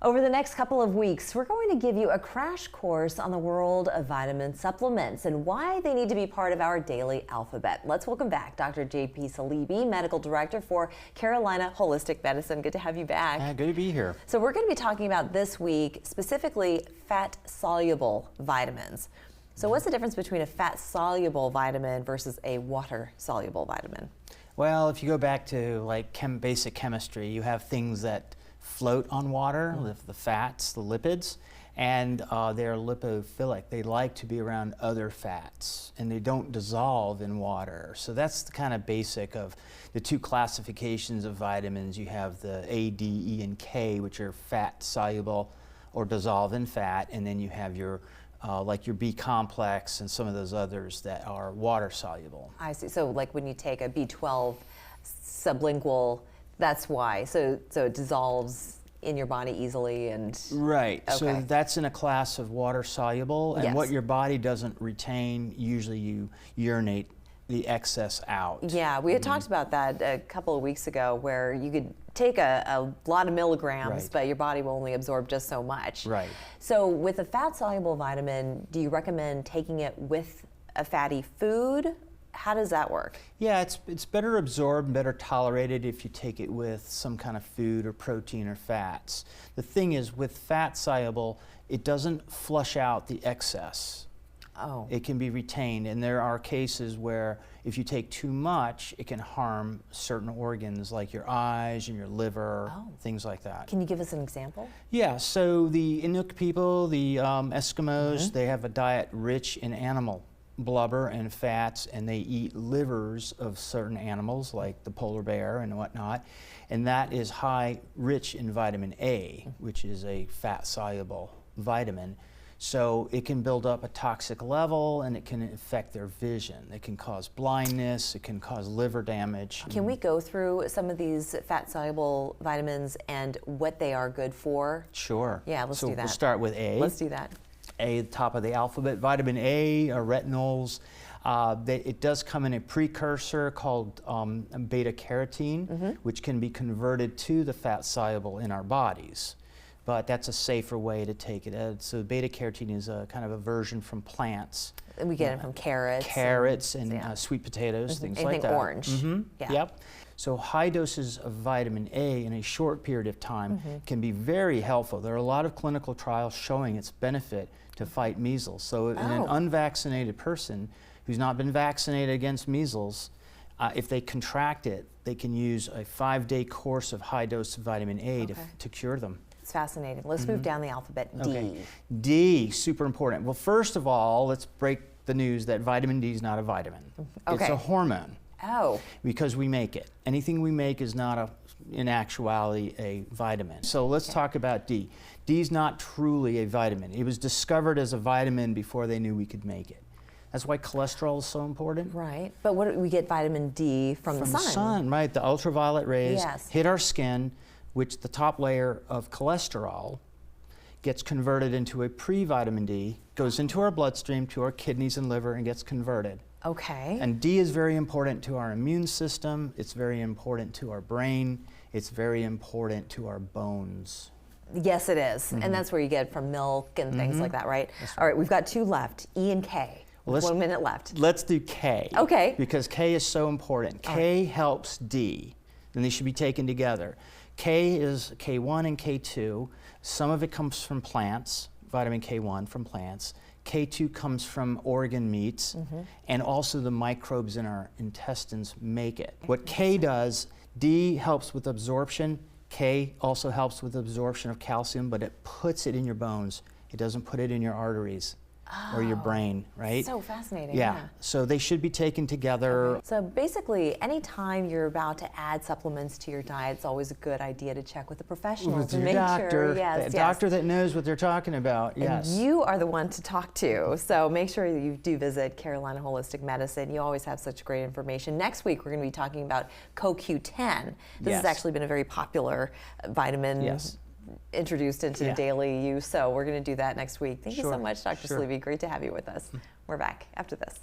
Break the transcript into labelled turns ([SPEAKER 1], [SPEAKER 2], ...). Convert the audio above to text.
[SPEAKER 1] Over the next couple of weeks, we're going to give you a crash course on the world of vitamin supplements and why they need to be part of our daily alphabet. Let's welcome back Dr. J.P. Saleeby, Medical Director for Carolina Holistic Medicine. Good to have you back.
[SPEAKER 2] Good to be here.
[SPEAKER 1] So we're going to be talking about this week specifically fat-soluble vitamins. So what's the difference between a fat-soluble vitamin versus a water-soluble vitamin?
[SPEAKER 2] Well, if you go back to like basic chemistry, you have things that float on water, the fats, the lipids, and they're lipophilic. They like to be around other fats, and they don't dissolve in water. So that's the kind of basic of the two classifications of vitamins. You have the A, D, E, and K, which are fat soluble or dissolve in fat, and then you have your like your B complex and some of those others that are water soluble.
[SPEAKER 1] I see. So like when you take a B12 sublingual, that's why. So it dissolves in your body easily and...
[SPEAKER 2] Right.
[SPEAKER 1] Okay.
[SPEAKER 2] So that's in a class of water soluble, and
[SPEAKER 1] yes.
[SPEAKER 2] what your body doesn't retain, usually you urinate the excess out.
[SPEAKER 1] Yeah, we had talked about that a couple of weeks ago where you could take a lot of milligrams,
[SPEAKER 2] Right.
[SPEAKER 1] but your body will only absorb just so much.
[SPEAKER 2] Right.
[SPEAKER 1] So with a fat-soluble vitamin, do you recommend taking it with a fatty food? How does that work?
[SPEAKER 2] Yeah, it's better absorbed and better tolerated if you take it with some kind of food or protein or fats. The thing is, with fat soluble, it doesn't flush out the excess.
[SPEAKER 1] Oh.
[SPEAKER 2] It can be retained, and there are cases where if you take too much, it can harm certain organs like your eyes and your liver, things like that.
[SPEAKER 1] Can you give us an example?
[SPEAKER 2] Yeah, so the Inuk people, the Eskimos, they have a diet rich in animal blubber and fats, and they eat livers of certain animals like the polar bear and whatnot, and that is rich in vitamin A, which is a fat-soluble vitamin. So it can build up a toxic level, and it can affect their vision. It can cause blindness, it can cause liver damage.
[SPEAKER 1] Can we go through some of these fat-soluble vitamins and what they are good for?
[SPEAKER 2] Sure.
[SPEAKER 1] Yeah, let's do that.
[SPEAKER 2] So we'll start with A.
[SPEAKER 1] Let's do that.
[SPEAKER 2] A, the top of the alphabet. Vitamin A are retinols. It does come in a precursor called beta-carotene, which can be converted to the fat soluble in our bodies. But that's a safer way to take it. So beta-carotene is a kind of a version from plants.
[SPEAKER 1] And we get it from carrots.
[SPEAKER 2] Carrots and sweet potatoes, things like that.
[SPEAKER 1] Anything orange. Yeah.
[SPEAKER 2] Yep. So high doses of vitamin A in a short period of time can be very helpful. There are a lot of clinical trials showing its benefit to fight measles. So in an unvaccinated person who's not been vaccinated against measles, if they contract it, they can use a 5-day course of high dose of vitamin A to cure them.
[SPEAKER 1] It's fascinating. Let's move down the alphabet. D.
[SPEAKER 2] Okay. D, super important. Well, first of all, let's break the news that vitamin D is not a vitamin.
[SPEAKER 1] Okay.
[SPEAKER 2] It's a hormone.
[SPEAKER 1] Oh.
[SPEAKER 2] Because we make it. Anything we make is not, in actuality, a vitamin. So let's talk about D. D is not truly a vitamin. It was discovered as a vitamin before they knew we could make it. That's why cholesterol is so important.
[SPEAKER 1] Right. But what we get vitamin D from the sun?
[SPEAKER 2] From the sun, right. The ultraviolet rays hit our skin, which the top layer of cholesterol gets converted into a pre-vitamin D, goes into our bloodstream, to our kidneys and liver, and gets converted.
[SPEAKER 1] Okay.
[SPEAKER 2] And D is very important to our immune system, it's very important to our brain, it's very important to our bones.
[SPEAKER 1] Yes, it is. And that's where you get from milk and things like that, right? All right, we've got two left, E and K.
[SPEAKER 2] Well,
[SPEAKER 1] 1 minute left.
[SPEAKER 2] Let's do K.
[SPEAKER 1] Okay.
[SPEAKER 2] Because K is so important. K helps D, and they should be taken together. K is K1 and K2. Some of it comes from plants, vitamin K1 from plants. K2 comes from organ meats, and also the microbes in our intestines make it. What K does, D helps with absorption. K also helps with absorption of calcium, but it puts it in your bones. It doesn't put it in your arteries or your brain, right?
[SPEAKER 1] So fascinating.
[SPEAKER 2] Yeah. So they should be taken together.
[SPEAKER 1] Okay. So basically, anytime you're about to add supplements to your diet, it's always a good idea to check with a professional
[SPEAKER 2] With
[SPEAKER 1] to
[SPEAKER 2] your
[SPEAKER 1] make
[SPEAKER 2] doctor,
[SPEAKER 1] sure. Yes,
[SPEAKER 2] the doctor that knows what they're talking about.
[SPEAKER 1] And you are the one to talk to. So make sure that you do visit Carolina Holistic Medicine. You always have such great information. Next week, we're going to be talking about CoQ10. This has actually been a very popular vitamin. Introduced into daily use, so we're going to do that next week. Thank you so much, Dr. Saleeby. Great to have you with us. We're back after this.